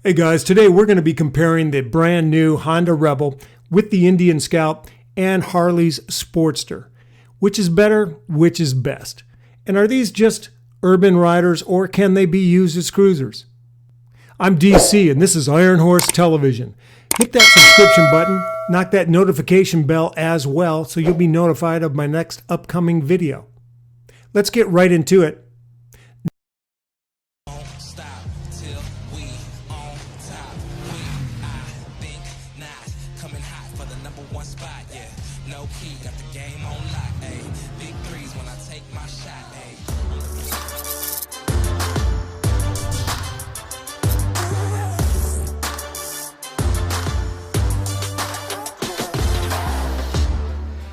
Hey guys, today we're going to be comparing the brand new Honda Rebel with the Indian Scout and Harley's Sportster. Which is better? Which is best? And are these just urban riders or can they be used as cruisers? I'm DC and this is Iron Horse Television. Hit that subscription button, knock that notification bell as well so you'll be notified of my next upcoming video. Let's get right into it.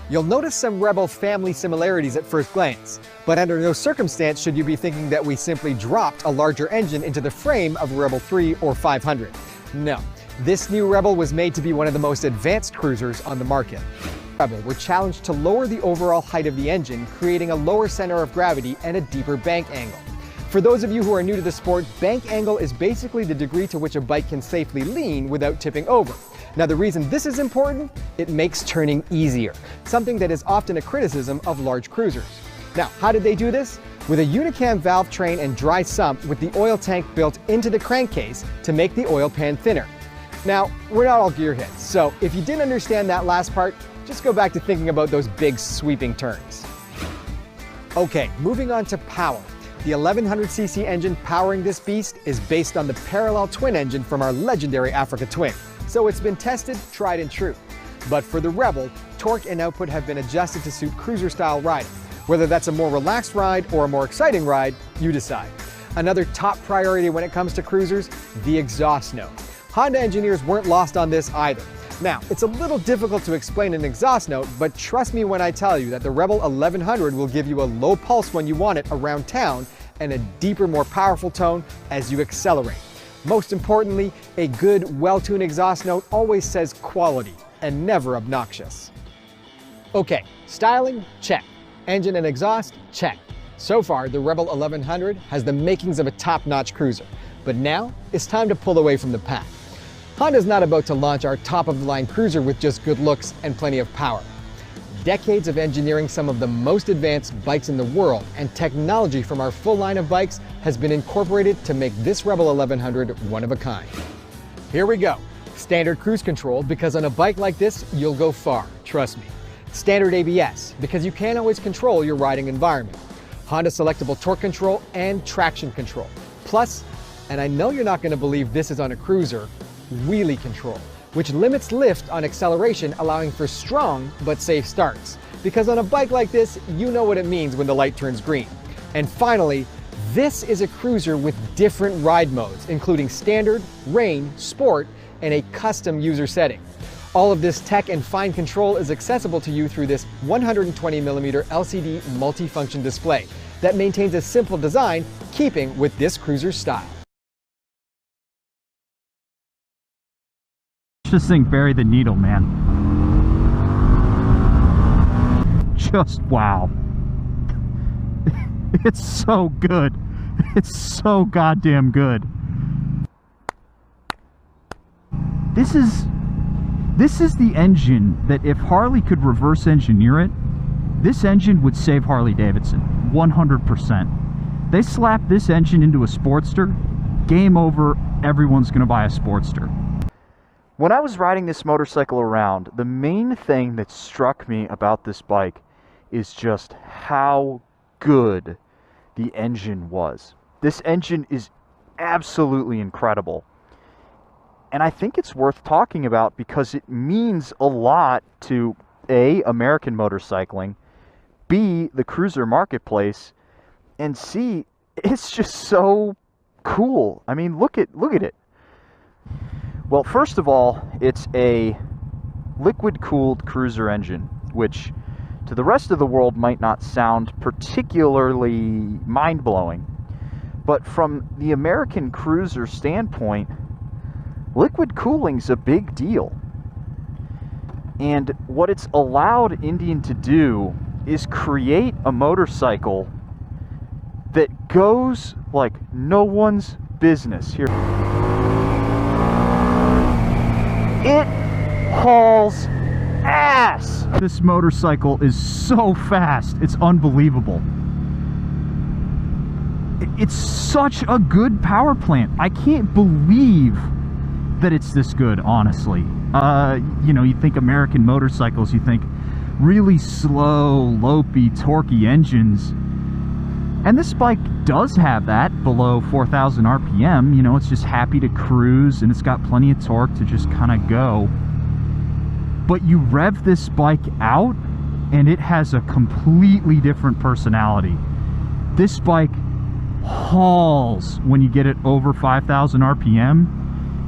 You'll notice some Rebel family similarities at first glance, but under no circumstance should you be thinking that we simply dropped a larger engine into the frame of Rebel 3 or 500. No, this new Rebel was made to be one of the most advanced cruisers on the market. Rebel were challenged to lower the overall height of the engine, creating a lower center of gravity and a deeper bank angle. For those of you who are new to the sport, bank angle is basically the degree to which a bike can safely lean without tipping over. Now the reason this is important, it makes turning easier, something that is often a criticism of large cruisers. Now, how did they do this? With a Unicam valve train and dry sump with the oil tank built into the crankcase to make the oil pan thinner. Now, we're not all gearheads, so if you didn't understand that last part, just go back to thinking about those big sweeping turns. Okay, moving on to power. The 1100cc engine powering this beast is based on the parallel twin engine from our legendary Africa Twin. So it's been tested, tried and true. But for the Rebel, torque and output have been adjusted to suit cruiser style riding. Whether that's a more relaxed ride or a more exciting ride, you decide. Another top priority when it comes to cruisers, the exhaust note. Honda engineers weren't lost on this either. Now, it's a little difficult to explain an exhaust note, but trust me when I tell you that the Rebel 1100 will give you a low pulse when you want it around town and a deeper, more powerful tone as you accelerate. Most importantly, a good, well-tuned exhaust note always says quality and never obnoxious. Okay, styling, check. Engine and exhaust, check. So far, the Rebel 1100 has the makings of a top-notch cruiser, but now it's time to pull away from the pack. Honda's not about to launch our top-of-the-line cruiser with just good looks and plenty of power. Decades of engineering some of the most advanced bikes in the world and technology from our full line of bikes has been incorporated to make this Rebel 1100 one of a kind. Here we go. Standard cruise control, because on a bike like this, you'll go far, trust me. Standard ABS, because you can't always control your riding environment. Honda selectable torque control and traction control. Plus, and I know you're not going to believe this is on a cruiser, wheelie control, which limits lift on acceleration, allowing for strong but safe starts. Because on a bike like this, you know what it means when the light turns green. And finally, this is a cruiser with different ride modes, including standard, rain, sport, and a custom user setting. All of this tech and fine control is accessible to you through this 120mm LCD multifunction display that maintains a simple design, keeping with this cruiser's style. This thing bury the needle, man. Just wow. It's so good. It's so goddamn good. This is the engine that if Harley could reverse engineer it, this engine would save Harley Davidson 100%. They slap this engine into a Sportster, game over, everyone's gonna buy a Sportster. When I was riding this motorcycle around, the main thing that struck me about this bike is just how good the engine was. This engine is absolutely incredible. And I think it's worth talking about because it means a lot to A, American motorcycling, B, the cruiser marketplace, and C, it's just so cool. I mean, look at it. Well, first of all, it's a liquid-cooled cruiser engine, which to the rest of the world might not sound particularly mind-blowing. But from the American cruiser standpoint, liquid cooling's a big deal. And what it's allowed Indian to do is create a motorcycle that goes like no one's business. Here. This motorcycle is so fast, it's unbelievable. It's such a good power plant. I can't believe that it's this good, honestly. You know, you think American motorcycles, you think really slow, lopey, torquey engines. And this bike does have that below 4,000 RPM. You know, it's just happy to cruise and it's got plenty of torque to just kind of go. But you rev this bike out and it has a completely different personality. This bike hauls when you get it over 5,000 RPM,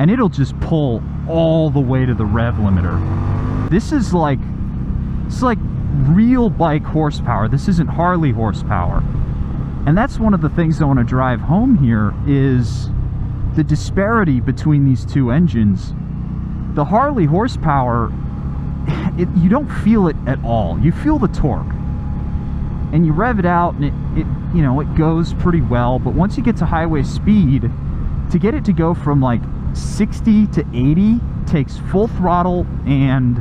and it'll just pull all the way to the rev limiter. This is like, it's like real bike horsepower. This isn't Harley horsepower. And that's one of the things I want to drive home here is the disparity between these two engines. The Harley horsepower, you don't feel it at all. You feel the torque. And you rev it out and it you know, it goes pretty well, but once you get to highway speed, to get it to go from like 60 to 80 takes full throttle and,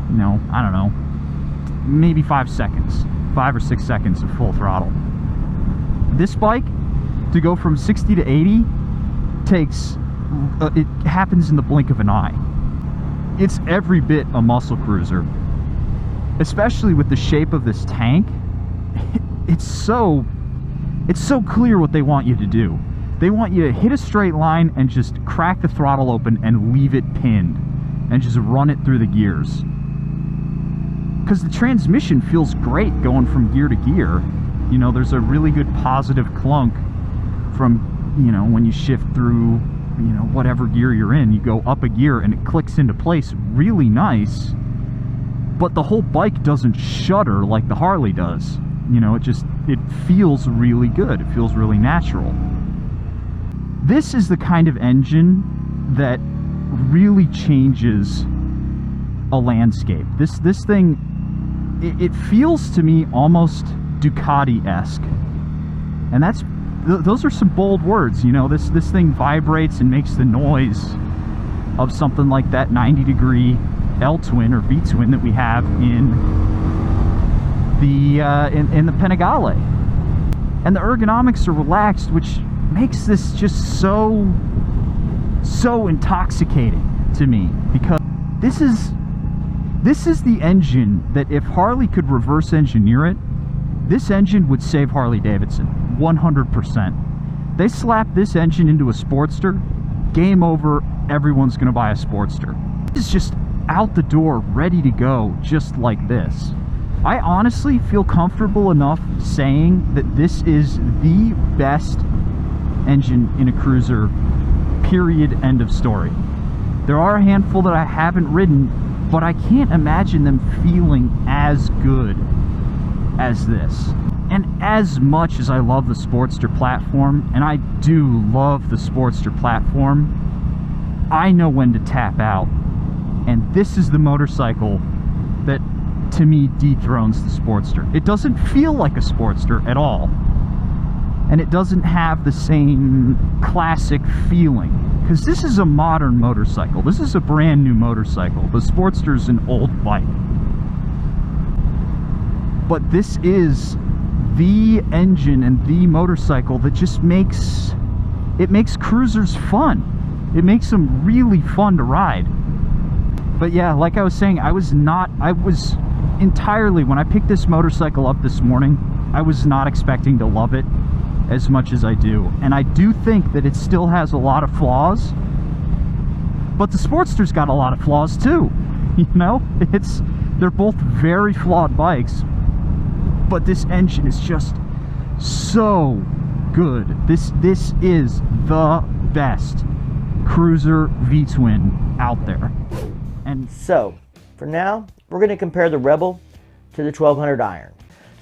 you know, I don't know, maybe 5 seconds, 5 or 6 seconds of full throttle. This bike, to go from 60 to 80 takes, it happens in the blink of an eye. It's every bit a muscle cruiser, especially with the shape of this tank. It's so clear what they want you to do. They want you to hit a straight line and just crack the throttle open and leave it pinned and just run it through the gears. Because the transmission feels great going from gear to gear. You know, there's a really good positive clunk from, you know, when you shift through, you know, whatever gear you're in. You go up a gear and it clicks into place really nice. But the whole bike doesn't shudder like the Harley does. You know, it feels really good. It feels really natural. This is the kind of engine that really changes a landscape. This thing, it feels to me almost Ducati-esque. And those are some bold words, you know. This thing vibrates and makes the noise of something like that 90-degree L-twin or V-twin that we have in the Panigale. And the ergonomics are relaxed, which makes this just so intoxicating to me, because this is the engine that if Harley could reverse engineer it, this engine would save Harley Davidson 100%. They slap this engine into a Sportster, game over, everyone's gonna buy a Sportster. It's just out the door, ready to go, just like this. I honestly feel comfortable enough saying that this is the best engine in a cruiser, period, end of story. There are a handful that I haven't ridden, but I can't imagine them feeling as good as this. And as much as I love the Sportster platform, and I do love the Sportster platform, I know when to tap out. And this is the motorcycle that, to me, dethrones the Sportster. It doesn't feel like a Sportster at all. And it doesn't have the same classic feeling. Because this is a modern motorcycle. This is a brand new motorcycle. The Sportster's an old bike. But this is the engine and the motorcycle that just makes cruisers fun. It makes them really fun to ride. But yeah, like I was saying, I was entirely, when I picked this motorcycle up this morning, I was not expecting to love it as much as I do. And I do think that it still has a lot of flaws, but the Sportster's got a lot of flaws too. You know, they're both very flawed bikes, but this engine is just so good. This is the best cruiser V-twin out there. And so, for now, we're going to compare the Rebel to the 1200 Iron.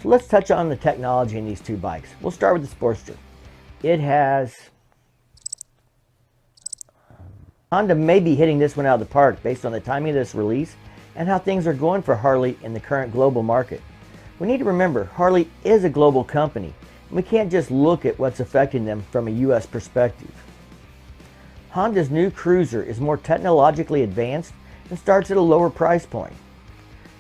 So let's touch on the technology in these two bikes. We'll start with the Sportster. It has... Honda may be hitting this one out of the park based on the timing of this release and how things are going for Harley in the current global market. We need to remember, Harley is a global company, and we can't just look at what's affecting them from a US perspective. Honda's new Cruiser is more technologically advanced and starts at a lower price point.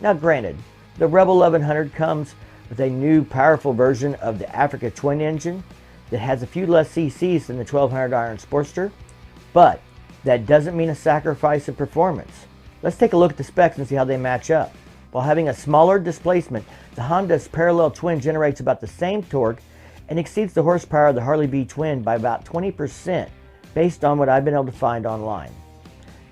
Now granted, the Rebel 1100 comes with a new powerful version of the Africa twin engine that has a few less cc's than the 1200 iron Sportster, but that doesn't mean a sacrifice of performance. Let's take a look at the specs and see how they match up. While having a smaller displacement, the Honda's parallel twin generates about the same torque and exceeds the horsepower of the Harley B twin by about 20% based on what I've been able to find online.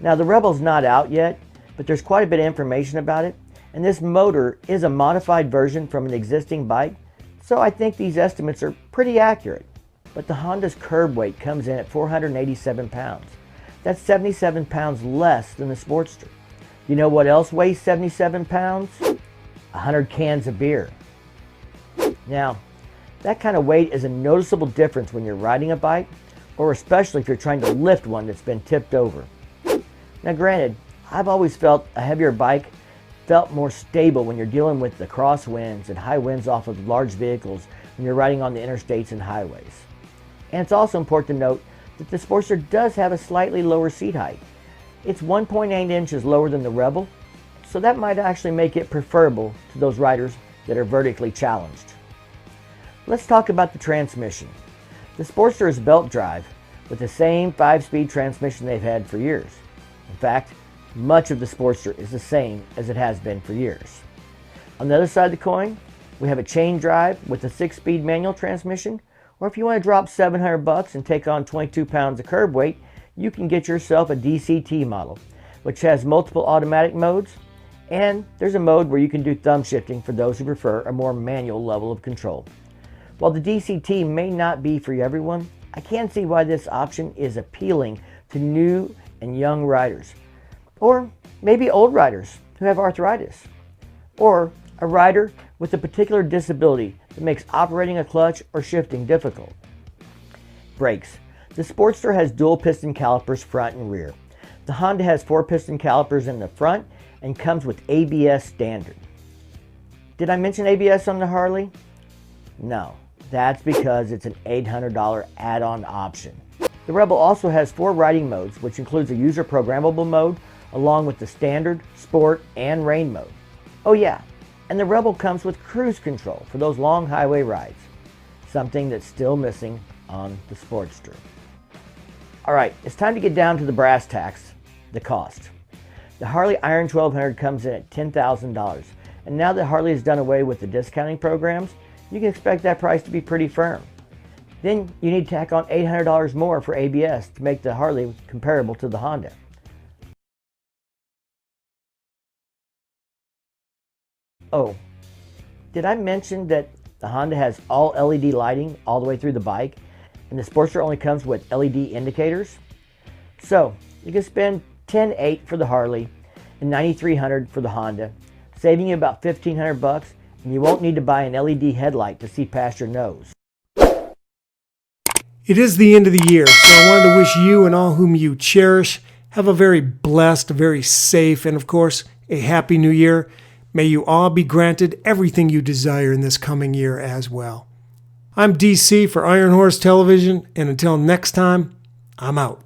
Now the Rebel's not out yet, but there's quite a bit of information about it, and this motor is a modified version from an existing bike, so I think these estimates are pretty accurate. But the Honda's curb weight comes in at 487 pounds. That's 77 pounds less than the Sportster. You know what else weighs 77 pounds? 100 cans of beer. Now, that kind of weight is a noticeable difference when you're riding a bike, or especially if you're trying to lift one that's been tipped over. Now granted, I've always felt a heavier bike felt more stable when you're dealing with the crosswinds and high winds off of large vehicles when you're riding on the interstates and highways. And it's also important to note that the Sportster does have a slightly lower seat height. It's 1.8 inches lower than the Rebel, so that might actually make it preferable to those riders that are vertically challenged. Let's talk about the transmission. The Sportster is belt drive with the same 5-speed transmission they've had for years. In fact, much of the Sportster is the same as it has been for years. On the other side of the coin, we have a chain drive with a 6-speed manual transmission, or if you want to drop $700 and take on 22 pounds of curb weight, you can get yourself a DCT model, which has multiple automatic modes, and there's a mode where you can do thumb shifting for those who prefer a more manual level of control. While the DCT may not be for everyone, I can see why this option is appealing to new and young riders, or maybe old riders who have arthritis, or a rider with a particular disability that makes operating a clutch or shifting difficult. Brakes. The Sportster has dual piston calipers front and rear. The Honda has 4 piston calipers in the front and comes with ABS standard. Did I mention ABS on the Harley? No, that's because it's an $800 add-on option. The Rebel also has 4 riding modes, which includes a user programmable mode along with the standard, sport, and rain mode. Oh yeah, and the Rebel comes with cruise control for those long highway rides, something that's still missing on the Sportster. Alright, it's time to get down to the brass tacks, the cost. The Harley Iron 1200 comes in at $10,000, and now that Harley has done away with the discounting programs, you can expect that price to be pretty firm. Then you need to tack on $800 more for ABS to make the Harley comparable to the Honda. Oh, did I mention that the Honda has all LED lighting all the way through the bike, and the Sportster only comes with LED indicators? So you can spend $10,800 for the Harley and $9,300 for the Honda, saving you about $1,500, and you won't need to buy an LED headlight to see past your nose. It is the end of the year, so I wanted to wish you and all whom you cherish have a very blessed, very safe, and of course, a happy new year. May you all be granted everything you desire in this coming year as well. I'm DC for Iron Horse Television, and until next time, I'm out.